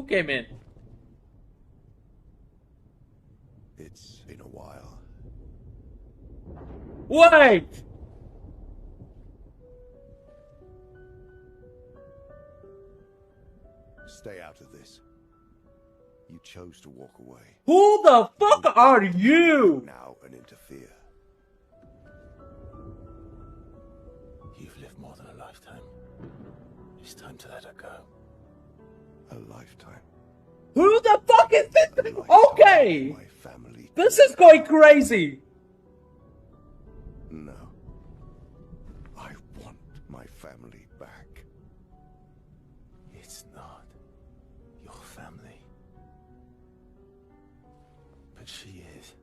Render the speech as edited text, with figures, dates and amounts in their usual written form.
Who came in? It's been a while. Wait! Stay out of this. You chose to walk away. Who the fuck are you? Now and interfere. You've lived more than a lifetime. It's time to let her go. A lifetime. Who the fuck is A this? lifetime Okay! of my family. This is going crazy! No. I want my family back. It's not your family. But she is.